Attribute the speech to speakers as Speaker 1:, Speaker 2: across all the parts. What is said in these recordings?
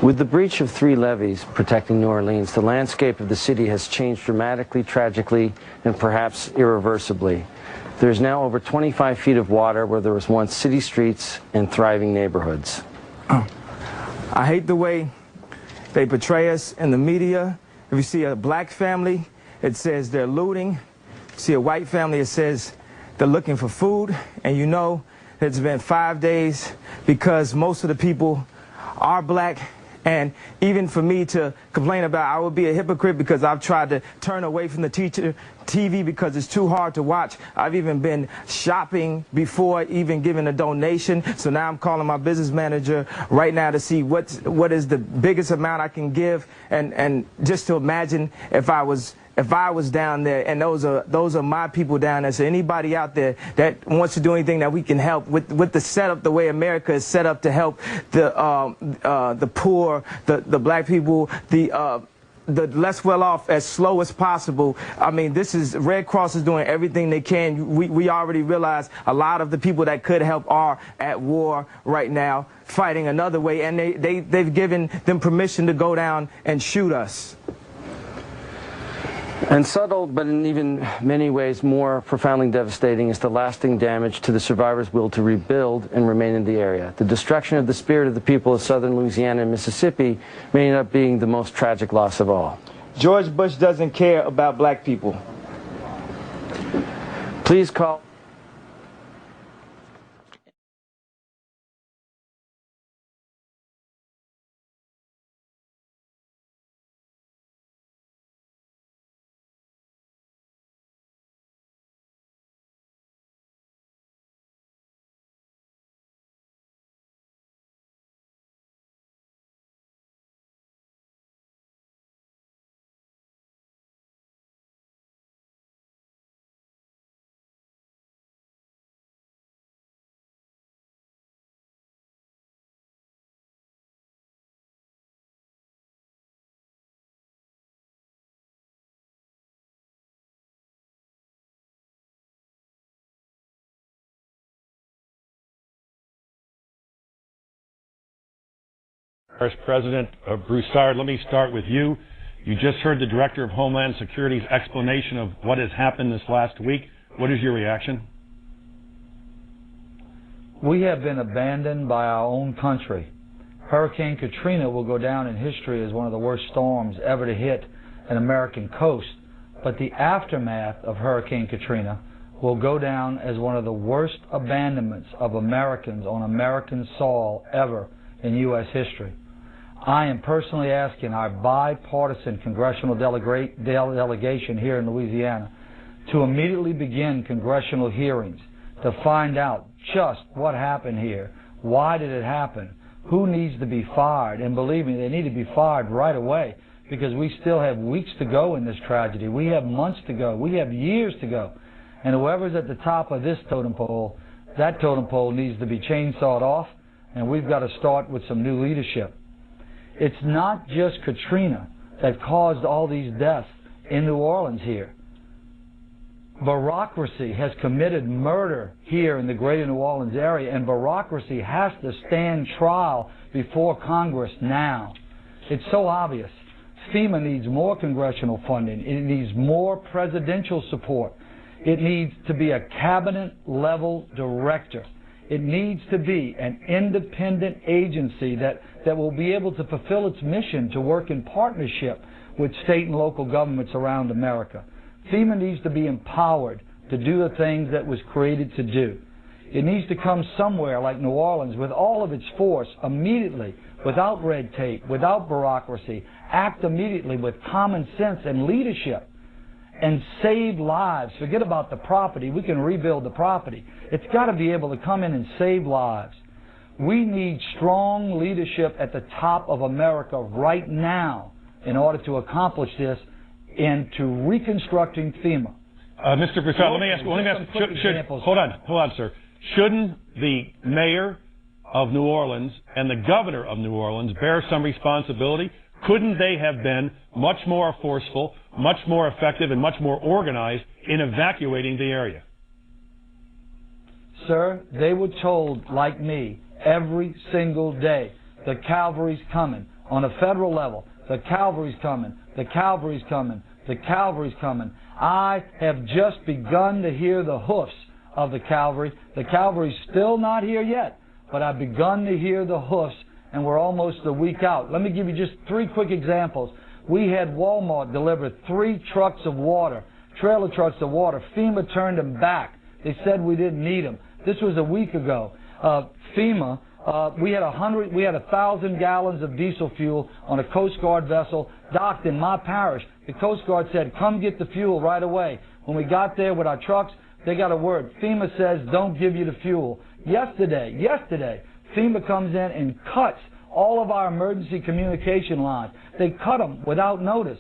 Speaker 1: With the breach of 3 levees protecting New Orleans, the landscape of the city has changed dramatically, tragically, and perhaps irreversibly. There is now over 25 feet of water where there was once city streets and thriving neighborhoods.
Speaker 2: I hate the way they portray us in the media. If you see a black family, it says they're looting. If you see a white family, it says they're looking for food. And you know it's been 5 days because most of the people are black. And even for me to complain about, I would be a hypocrite because I've tried to turn away from the TV because it's too hard to watch. I've even been shopping before even giving a donation. So now I'm calling my business manager right now to see what is the biggest amount I can give, and just to imagine if I was down there, and those are my people down there. So anybody out there that wants to do anything that we can help with the setup, the way America is set up to help the poor, the black people, the less well off as slow as possible. I mean, this is Red Cross is doing everything they can. We already realize a lot of the people that could help are at war right now, fighting another way, and they've given them permission to go down and shoot us.
Speaker 1: And subtle, but in even many ways more profoundly devastating, is the lasting damage to the survivors' will to rebuild and remain in the area. The destruction of the spirit of the people of southern Louisiana and Mississippi may end up being the most tragic loss of all.
Speaker 2: George Bush doesn't care about black people.
Speaker 1: Please call.
Speaker 3: Vice President Broussard, let me start with you. You just heard the Director of Homeland Security's explanation of what has happened this last week. What is your reaction?
Speaker 4: We have been abandoned by our own country. Hurricane Katrina will go down in history as one of the worst storms ever to hit an American coast, but the aftermath of Hurricane Katrina will go down as one of the worst abandonments of Americans on American soil ever in U.S. history. I am personally asking our bipartisan congressional delegation here in Louisiana to immediately begin congressional hearings to find out just what happened here, why did it happen, who needs to be fired, and believe me, they need to be fired right away because we still have weeks to go in this tragedy. We have months to go. We have years to go. And whoever's at the top of this totem pole, that totem pole needs to be chainsawed off, and we've got to start with some new leadership. It's not just Katrina that caused all these deaths in New Orleans here. Bureaucracy has committed murder here in the greater New Orleans area, and bureaucracy has to stand trial before Congress now. It's so obvious. FEMA needs more congressional funding. It needs more presidential support. It needs to be a cabinet-level director. It needs to be an independent agency that will be able to fulfill its mission to work in partnership with state and local governments around America. FEMA needs to be empowered to do the things that was created to do. It needs to come somewhere like New Orleans with all of its force immediately, without red tape, without bureaucracy, act immediately with common sense and leadership, and save lives. Forget about the property. We can rebuild the property. It's got to be able to come in and save lives. We need strong leadership at the top of America right now in order to accomplish this and to reconstructing FEMA.
Speaker 3: Mr. Broussard, let me ask, hold on, sir. Shouldn't the mayor of New Orleans and the governor of New Orleans bear some responsibility? Couldn't they have been much more forceful, much more effective, and much more organized in evacuating the area?
Speaker 4: Sir, they were told, like me, every single day, the cavalry's coming. on a federal level, the cavalry's coming, the cavalry's coming, the cavalry's coming. I have just begun to hear the hoofs of the cavalry. The cavalry's still not here yet, but I've begun to hear the hoofs, and we're almost a week out. Let me give you just 3 quick examples. We had Walmart deliver 3 trucks of water, trailer trucks of water. FEMA turned them back. They said we didn't need them. This was a week ago. FEMA, we had 1,000 gallons of diesel fuel on a Coast Guard vessel docked in my parish. The Coast Guard said, come get the fuel right away. When we got there with our trucks, they got a word. FEMA says, don't give you the fuel. Yesterday, FEMA comes in and cuts all of our emergency communication lines. They cut them without notice.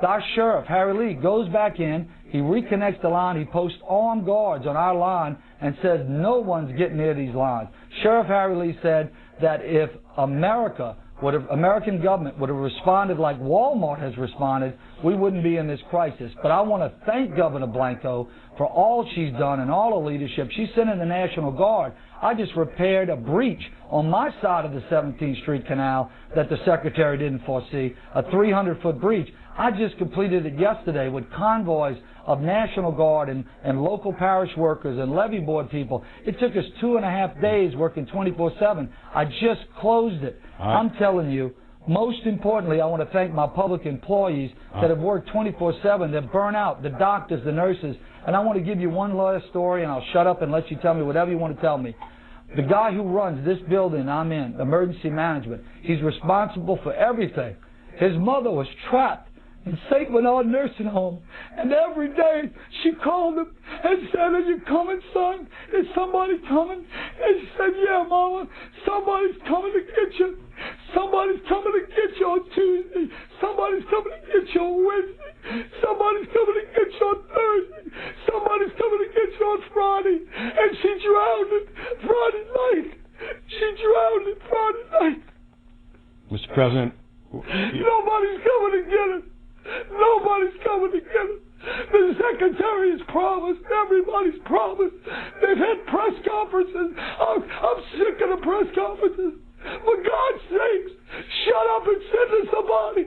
Speaker 4: Our sheriff, Harry Lee, goes back in, he reconnects the line, he posts armed guards on our line and says no one's getting near these lines. Sheriff Harry Lee said that if American government would have responded like Walmart has responded, we wouldn't be in this crisis. But I want to thank Governor Blanco for all she's done and all her leadership. She sent in the National Guard. I just repaired a breach on my side of the 17th Street Canal that the Secretary didn't foresee, a 300-foot breach. I just completed it yesterday with convoys of National Guard and local parish workers and levee board people. It took us 2.5 days working 24/7. I just closed it. I'm telling you, most importantly, I want to thank my public employees that have worked 24/7, that burn out, the doctors, the nurses. And I want to give you one last story, and I'll shut up and let you tell me whatever you want to tell me. The guy who runs this building I'm in, emergency management, he's responsible for everything. His mother was trapped in St. Bernard Nursing Home, and every day she called him and said, are you coming, son? Is somebody coming? And he said, yeah, Mama, somebody's coming to get you. Somebody's coming to get you on Tuesday. Somebody's coming to get you on Wednesday. Somebody's coming to get you on Thursday. Somebody's coming to get you on Friday. And she drowned it Friday night. She drowned it Friday night.
Speaker 3: Mr. President,
Speaker 4: nobody's coming to get it. Nobody's coming to get it. The Secretary has promised. Everybody's promised. They've had press conferences. I'm sick of the press conferences. For God's sakes, shut up and send us somebody.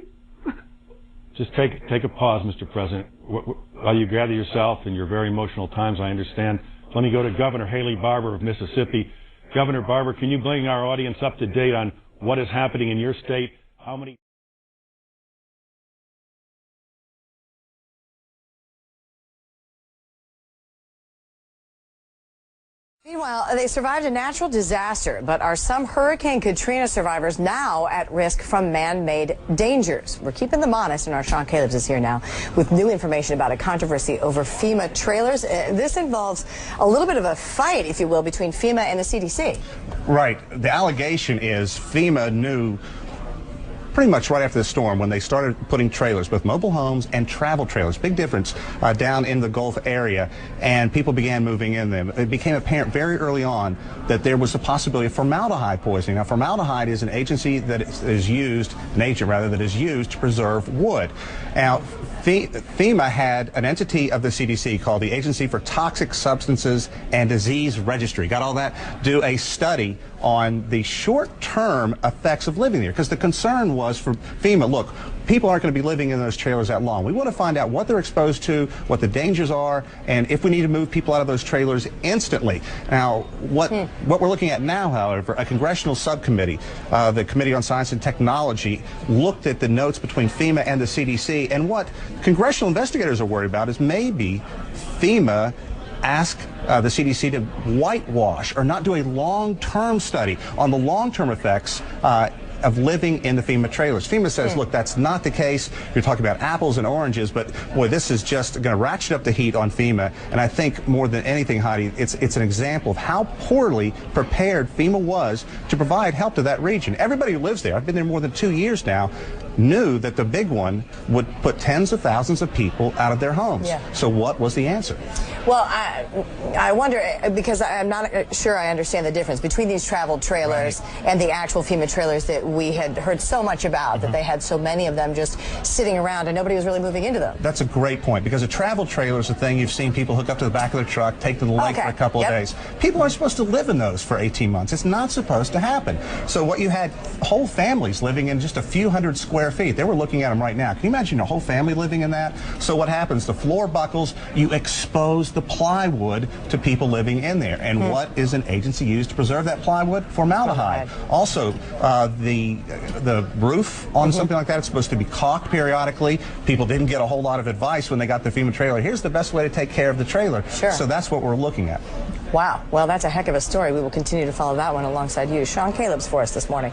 Speaker 3: just take a pause, Mr. President. While you gather yourself in your very emotional times, I understand. Let me go to Governor Haley Barbour of Mississippi. Governor Barbour, can you bring our audience up to date on what is happening in your state? How many...
Speaker 5: Meanwhile, they survived a natural disaster, but are some Hurricane Katrina survivors now at risk from man-made dangers? We're keeping them honest, and our Sean Calebs is here now with new information about a controversy over FEMA trailers. This involves a little bit of a fight, if you will, between FEMA and the CDC.
Speaker 6: Right. The allegation is FEMA knew pretty much right after the storm when they started putting trailers, both mobile homes and travel trailers, big difference, down in the Gulf area, and people began moving in them. It became apparent very early on that there was a possibility of formaldehyde poisoning. Now, formaldehyde is an agent that is used to preserve wood. Now, FEMA had an entity of the CDC called the Agency for Toxic Substances and Disease Registry. Got all that? Do a study on the short-term effects of living there, because the concern was for FEMA, look, people aren't going to be living in those trailers that long. We want to find out what they're exposed to, what the dangers are, and if we need to move people out of those trailers instantly. Now, what we're looking at now, however, a congressional subcommittee, the Committee on Science and Technology, looked at the notes between FEMA and the CDC, and what congressional investigators are worried about is maybe FEMA ask the CDC to whitewash or not do a long-term study on the long-term effects of living in the FEMA trailers. FEMA says, look, that's not the case. You're talking about apples and oranges, but boy, this is just going to ratchet up the heat on FEMA. And I think more than anything, Heidi, it's an example of how poorly prepared FEMA was to provide help to that region. Everybody who lives there, I've been there more than 2 years now, knew that the big one would put tens of thousands of people out of their homes.
Speaker 5: Yeah.
Speaker 6: So what was the answer?
Speaker 5: Well, I wonder, because I'm not sure I understand the difference between these travel trailers and the actual FEMA trailers that we had heard so much about, that they had so many of them just sitting around and nobody was really moving into them.
Speaker 6: That's a great point, because a travel trailer is a thing you've seen people hook up to the back of their truck, take to the lake for a couple of days. People aren't supposed to live in those for 18 months. It's not supposed to happen. So what you had, whole families living in just a few hundred square feet. They were looking at them right now. Can you imagine a whole family living in that? So what happens? The floor buckles, you expose the plywood to people living in there. And what is an agency used to preserve that plywood? Formaldehyde. Also, the roof on something like that is supposed to be caulked periodically. People didn't get a whole lot of advice when they got the FEMA trailer. Here's the best way to take care of the trailer.
Speaker 5: Sure.
Speaker 6: So that's what we're looking at.
Speaker 5: Wow. Well, that's a heck of a story. We will continue to follow that one alongside you. Sean Caleb's for us this morning.